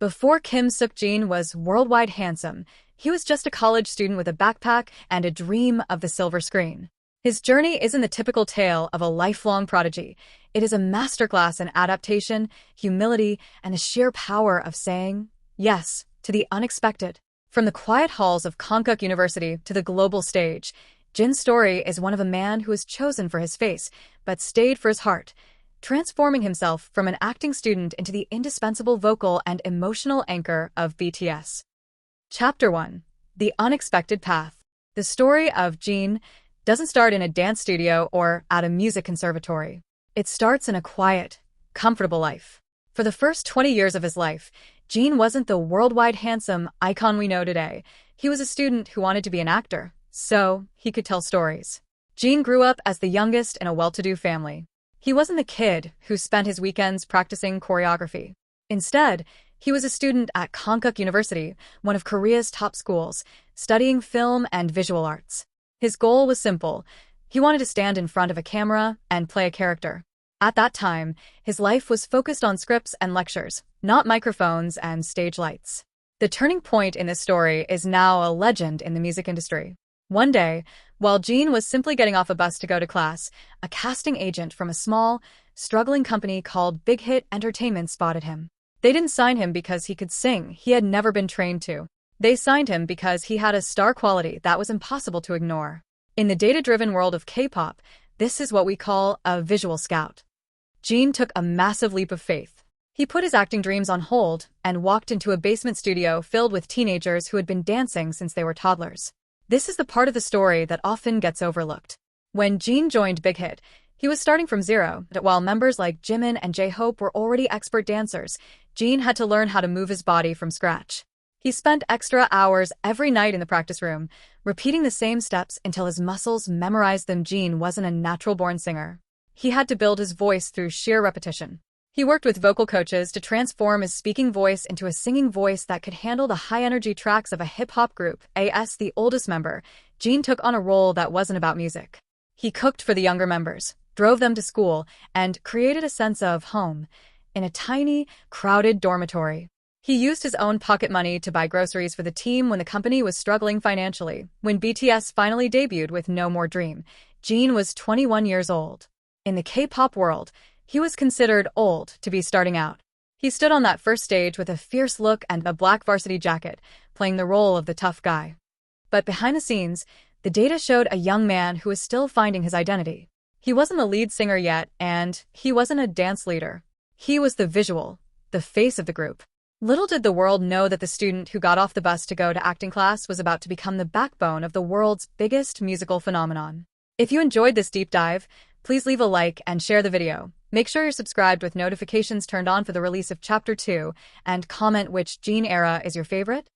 Before Kim Suk-jin was worldwide handsome, he was just a college student with a backpack and a dream of the silver screen. His journey isn't the typical tale of a lifelong prodigy. It is a masterclass in adaptation, humility, and the sheer power of saying yes to the unexpected. From the quiet halls of Konkuk University to the global stage, Jin's story is one of a man who was chosen for his face, but stayed for his heart, transforming himself from an acting student into the indispensable vocal and emotional anchor of BTS. Chapter 1. The Unexpected Path. The story of Jin doesn't start in a dance studio or at a music conservatory. It starts in a quiet, comfortable life. For the first 20 years of his life, Jin wasn't the worldwide handsome icon we know today. He was a student who wanted to be an actor, so he could tell stories. Jin grew up as the youngest in a well-to-do family. He wasn't the kid who spent his weekends practicing choreography. Instead, he was a student at Konkuk University, one of Korea's top schools, studying film and visual arts. His goal was simple. He wanted to stand in front of a camera and play a character. At that time, his life was focused on scripts and lectures, not microphones and stage lights. The turning point in this story is now a legend in the music industry. One day, while Jin was simply getting off a bus to go to class, a casting agent from a small, struggling company called Big Hit Entertainment spotted him. They didn't sign him because he could sing he had never been trained to. They signed him because he had a star quality that was impossible to ignore. In the data-driven world of K-pop, this is what we call a visual scout. Jin took a massive leap of faith. He put his acting dreams on hold and walked into a basement studio filled with teenagers who had been dancing since they were toddlers. This is the part of the story that often gets overlooked. When Jin joined Big Hit, he was starting from zero. While members like Jimin and J-Hope were already expert dancers, Jin had to learn how to move his body from scratch. He spent extra hours every night in the practice room, repeating the same steps until his muscles memorized them. Jin wasn't a natural-born singer. He had to build his voice through sheer repetition. He worked with vocal coaches to transform his speaking voice into a singing voice that could handle the high-energy tracks of a hip-hop group. As the oldest member, Jin took on a role that wasn't about music. He cooked for the younger members, drove them to school, and created a sense of home in a tiny, crowded dormitory. He used his own pocket money to buy groceries for the team when the company was struggling financially. When BTS finally debuted with No More Dream, Jin was 21 years old. In the K-pop world, he was considered old to be starting out. He stood on that first stage with a fierce look and a black varsity jacket, playing the role of the tough guy. But behind the scenes, the data showed a young man who was still finding his identity. He wasn't the lead singer yet, and he wasn't a dance leader. He was the visual, the face of the group. Little did the world know that the student who got off the bus to go to acting class was about to become the backbone of the world's biggest musical phenomenon. If you enjoyed this deep dive, please leave a like and share the video. Make sure you're subscribed with notifications turned on for the release of Chapter 2, and comment which Jin era is your favorite.